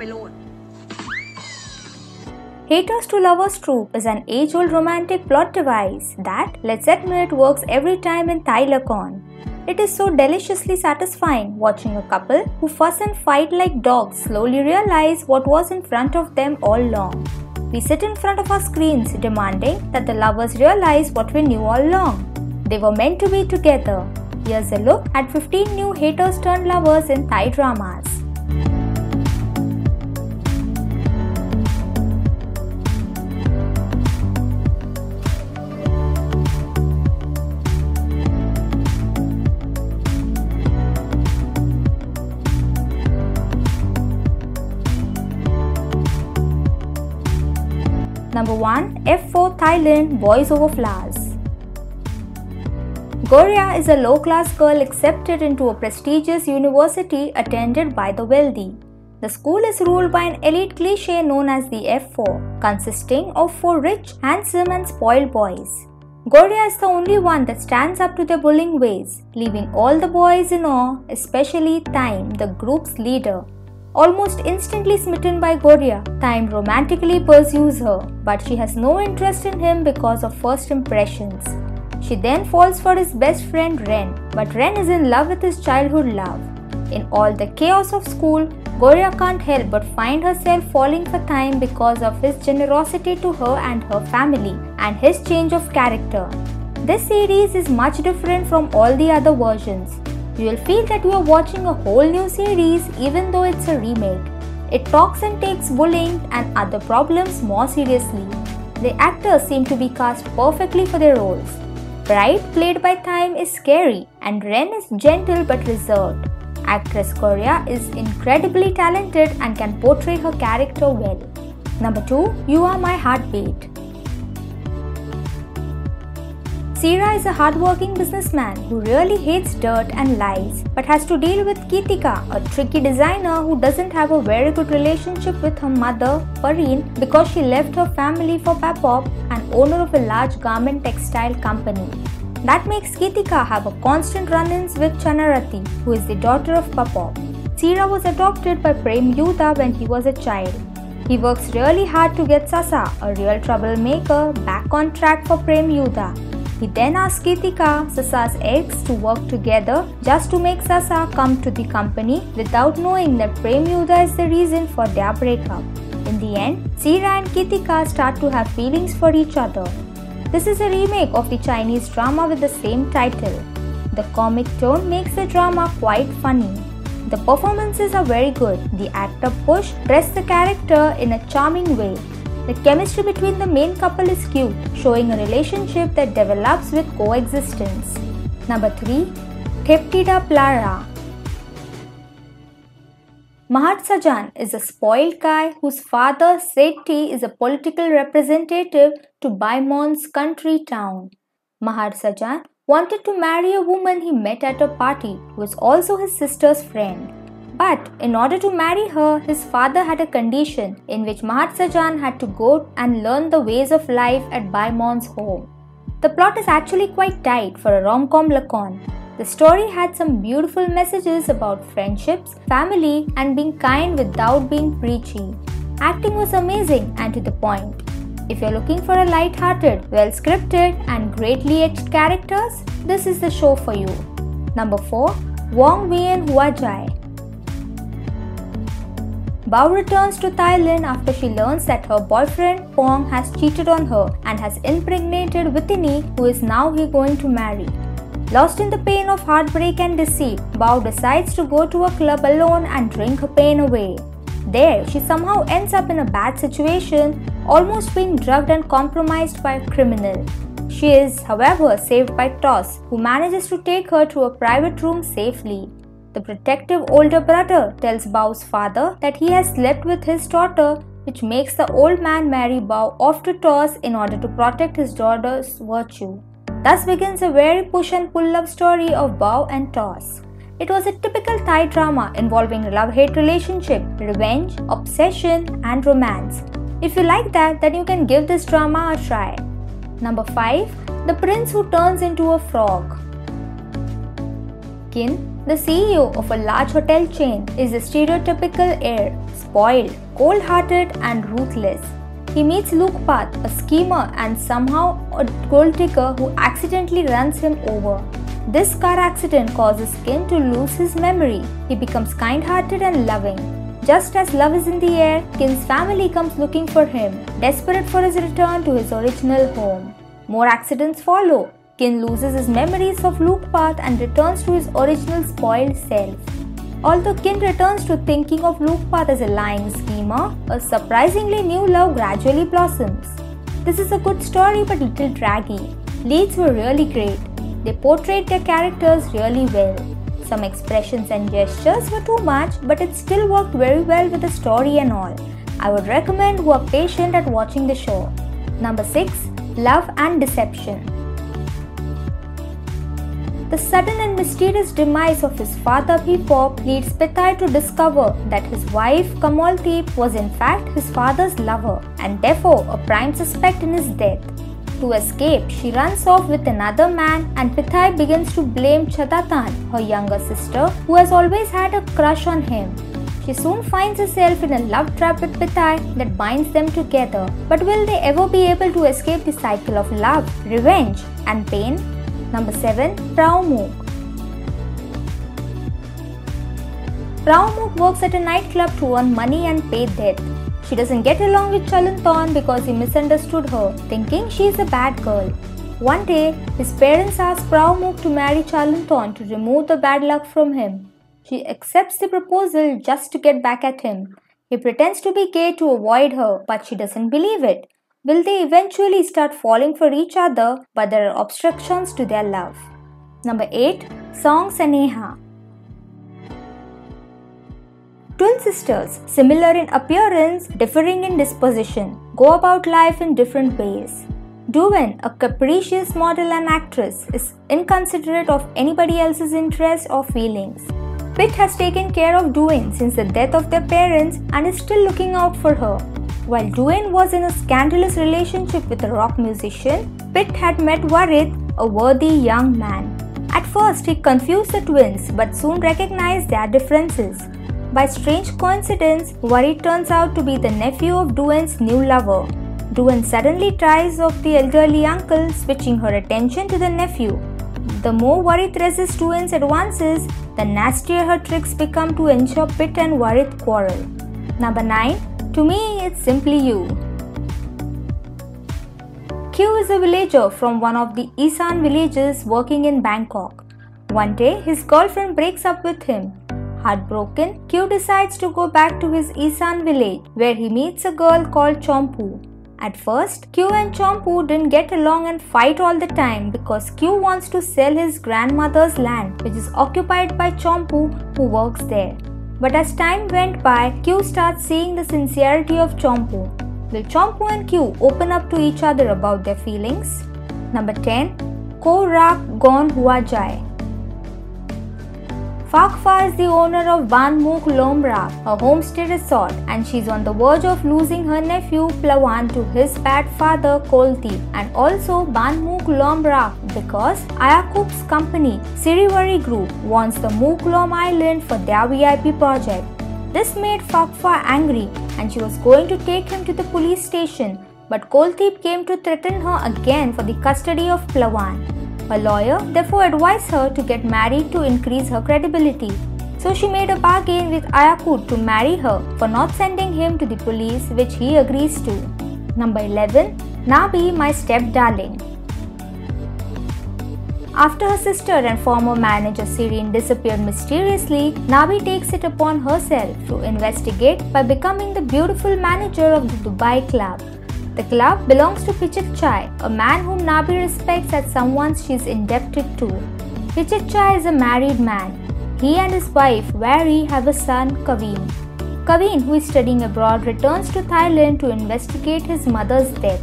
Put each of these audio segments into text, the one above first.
ไปโลด Haters to lovers trope is an age-old romantic plot device that, let's admit, works every time in Thai Lakorn. It is so deliciously satisfying watching a couple who fuss and fight like dogs slowly realize what was in front of them all along. We sit in front of our screens demanding that the lovers realize what we knew all along. They were meant to be together. Here's a look at 15 new haters turned lovers in Thai dramas. Number 1. F4 Thailand Boys Over Flowers. Goria is a low-class girl accepted into a prestigious university attended by the wealthy. The school is ruled by an elite cliché known as the F4, consisting of 4 rich, handsome and spoiled boys. Goria is the only one that stands up to their bullying ways, leaving all the boys in awe, especially Time, the group's leader. Almost instantly smitten by Goria, Time romantically pursues her, but she has no interest in him because of first impressions. She then falls for his best friend Ren, but Ren is in love with his childhood love. In all the chaos of school, Goria can't help but find herself falling for Time because of his generosity to her and her family, and his change of character. This series is much different from all the other versions. You will feel that you are watching a whole new series even though it's a remake. It talks and takes bullying and other problems more seriously. The actors seem to be cast perfectly for their roles. Bright, played by Time, is scary and Ren is gentle but reserved. Actress Goria is incredibly talented and can portray her character well. Number 2. You Are My Heartbeat. Sira is a hardworking businessman who really hates dirt and lies but has to deal with Kitika, a tricky designer who doesn't have a very good relationship with her mother, Pareen, because she left her family for Praomook, an owner of a large garment textile company. That makes Kitika have a constant run-ins with Chanarati, who is the daughter of Praomook. Sira was adopted by Prem Yuda when he was a child. He works really hard to get Sasa, a real troublemaker, back on track for Prem Yuda. He then asks Kitika, Sasa's ex, to work together just to make Sasa come to the company without knowing that Prem Yuda is the reason for their breakup. In the end, Sira and Kitika start to have feelings for each other. This is a remake of the Chinese drama with the same title. The comic tone makes the drama quite funny. The performances are very good. The actor Push dressed the character in a charming way. The chemistry between the main couple is cute, showing a relationship that develops with coexistence. Number 3. Theptida Pla Rah. Mahad Sajan is a spoiled guy whose father, Sethi, is a political representative to Baimon's country town. Mahad Sajan wanted to marry a woman he met at a party who was also his sister's friend. But in order to marry her, his father had a condition in which Mahad Sajan had to go and learn the ways of life at Baimon's home. The plot is actually quite tight for a rom-com Lakorn. The story had some beautiful messages about friendships, family, and being kind without being preachy. Acting was amazing and to the point. If you're looking for a light-hearted, well-scripted, and greatly etched characters, this is the show for you. Number 4. Wong Wien Hua Jai. Bao returns to Thailand after she learns that her boyfriend Pong has cheated on her and has impregnated Vitini, who is now going to marry. Lost in the pain of heartbreak and deceit, Bao decides to go to a club alone and drink her pain away. There, she somehow ends up in a bad situation, almost being drugged and compromised by a criminal. She is, however, saved by Toss, who manages to take her to a private room safely. The protective older brother tells Bao's father that he has slept with his daughter, which makes the old man marry Bao off to Toss in order to protect his daughter's virtue. Thus begins a very push and pull love story of Bao and Toss. It was a typical Thai drama involving a love-hate relationship, revenge, obsession, and romance. If you like that, then you can give this drama a try. Number 5. The Prince Who Turns Into a Frog. Kin, the CEO of a large hotel chain, is a stereotypical heir, spoiled, cold-hearted and ruthless. He meets Lokpat, a schemer and somehow a gold digger who accidentally runs him over. This car accident causes Kin to lose his memory. He becomes kind-hearted and loving. Just as love is in the air, Kin's family comes looking for him, desperate for his return to his original home. More accidents follow. Kin loses his memories of Lokpat and returns to his original spoiled self. Although Kin returns to thinking of Lokpat as a lying schemer, a surprisingly new love gradually blossoms. This is a good story but little draggy. Leads were really great. They portrayed their characters really well. Some expressions and gestures were too much, but it still worked very well with the story and all. I would recommend who are patient at watching the show. Number 6. Love and Deception. The sudden and mysterious demise of his father Phipop leads Pithai to discover that his wife Kamaltip was in fact his father's lover and therefore a prime suspect in his death. To escape, she runs off with another man and Pithai begins to blame Chatatan, her younger sister, who has always had a crush on him. She soon finds herself in a love trap with Pithai that binds them together. But will they ever be able to escape the cycle of love, revenge and pain? Number 7. Praomook. Praomook works at a nightclub to earn money and pay debt. She doesn't get along with Chalanthon because he misunderstood her, thinking she is a bad girl. One day, his parents ask Praomook to marry Chalanthon to remove the bad luck from him. She accepts the proposal just to get back at him. He pretends to be gay to avoid her, but she doesn't believe it. Will they eventually start falling for each other, but there are obstructions to their love? Number 8. Song Sanaeha. Twin sisters, similar in appearance, differing in disposition, go about life in different ways. Duan, a capricious model and actress, is inconsiderate of anybody else's interests or feelings. Pit has taken care of Duan since the death of their parents and is still looking out for her. While Duan was in a scandalous relationship with a rock musician, Pit had met Warit, a worthy young man. At first, he confused the twins but soon recognized their differences. By strange coincidence, Warit turns out to be the nephew of Duan's new lover. Duan suddenly tries off the elderly uncle, switching her attention to the nephew. The more Warit resists Duan's advances, the nastier her tricks become to ensure Pit and Warit quarrel. Number 9. To Me It's Simply You. Q is a villager from one of the Isan villages working in Bangkok. One day, his girlfriend breaks up with him. Heartbroken, Q decides to go back to his Isan village where he meets a girl called Chompu. At first, Q and Chompu didn't get along and fight all the time because Q wants to sell his grandmother's land, which is occupied by Chompu, who works there. But as time went by, Q starts seeing the sincerity of Chompu. Will Chompu and Q open up to each other about their feelings? Number 10. Ko Rak Gon Hua Jai. Fakfa is the owner of Praomook Lomra, a homestay resort, and she's on the verge of losing her nephew Plawan to his bad father Kolti and also Praomook Lomra because Ayakup's company, Sirivari Group, wants the Mooklom Island for their VIP project. This made Fakfa angry and she was going to take him to the police station, but Kolti came to threaten her again for the custody of Plawan. A lawyer therefore advised her to get married to increase her credibility. So she made a bargain with Ayakut to marry her for not sending him to the police, which he agrees to. Number 11. Nabi, My Stepdarling. After her sister and former manager Sirin disappeared mysteriously, Nabi takes it upon herself to investigate by becoming the beautiful manager of the Dubai club. The club belongs to Pichit Chai, a man whom Nabi respects as someone she is indebted to. Pichit Chai is a married man. He and his wife, Wari, have a son, Kaveen. Kaveen, who is studying abroad, returns to Thailand to investigate his mother's death.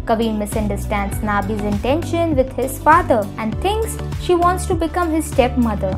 Kaveen misunderstands Nabi's intention with his father and thinks she wants to become his stepmother.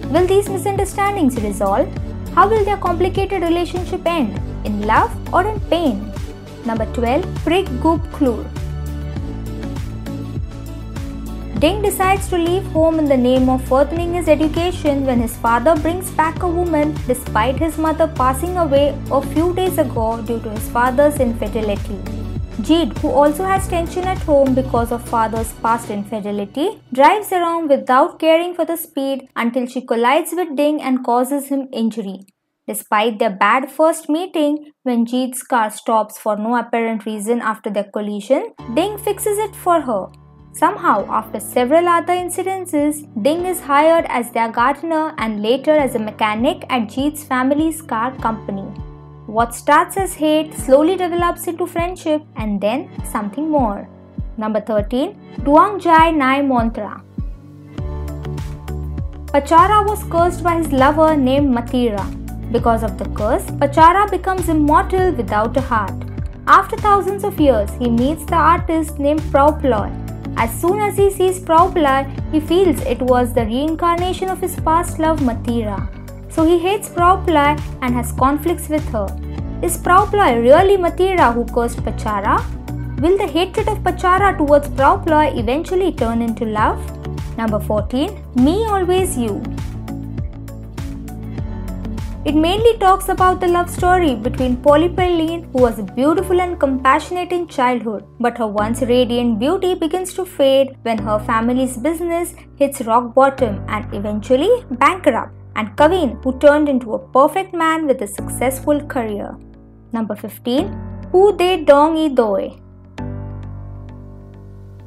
Will these misunderstandings resolve? How will their complicated relationship end? In love or in pain? Number 12. Prik Gub Klur. Ding decides to leave home in the name of furthering his education when his father brings back a woman despite his mother passing away a few days ago due to his father's infidelity. Jeet, who also has tension at home because of father's past infidelity, drives around without caring for the speed until she collides with Ding and causes him injury. Despite their bad first meeting, when Jeet's car stops for no apparent reason after their collision, Ding fixes it for her. Somehow, after several other incidences, Ding is hired as their gardener and later as a mechanic at Jeet's family's car company. What starts as hate slowly develops into friendship and then something more. Number 13. Duang Jai Nai Montra. Pachara was cursed by his lover named Matira. Because of the curse, Pachara becomes immortal without a heart. After thousands of years, he meets the artist named Praomook. As soon as he sees Praomook, he feels it was the reincarnation of his past love Matira. So he hates Praomook and has conflicts with her. Is Praomook really Matira who cursed Pachara? Will the hatred of Pachara towards Praomook eventually turn into love? Number 14. Me Always You. It mainly talks about the love story between Polypyrline, who was beautiful and compassionate in childhood, but her once radiant beauty begins to fade when her family's business hits rock bottom and eventually bankrupt, and Kavin, who turned into a perfect man with a successful career. Number 15. Hu De Dong I Doi.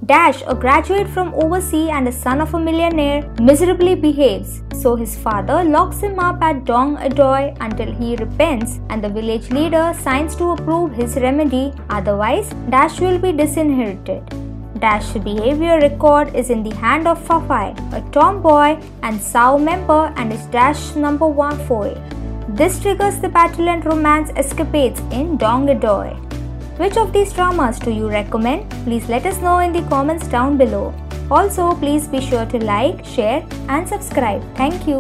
Dash, a graduate from overseas and a son of a millionaire, miserably behaves, so his father locks him up at Dong Doi until he repents and the village leader signs to approve his remedy, otherwise Dash will be disinherited. Dash's behavior record is in the hand of Fafai, a tomboy and Sao member, and is Dash's number 1 foe. This triggers the battle and romance escapades in Dong Doi. Which of these dramas do you recommend? Please let us know in the comments down below. Also, please be sure to like, share and subscribe. Thank you.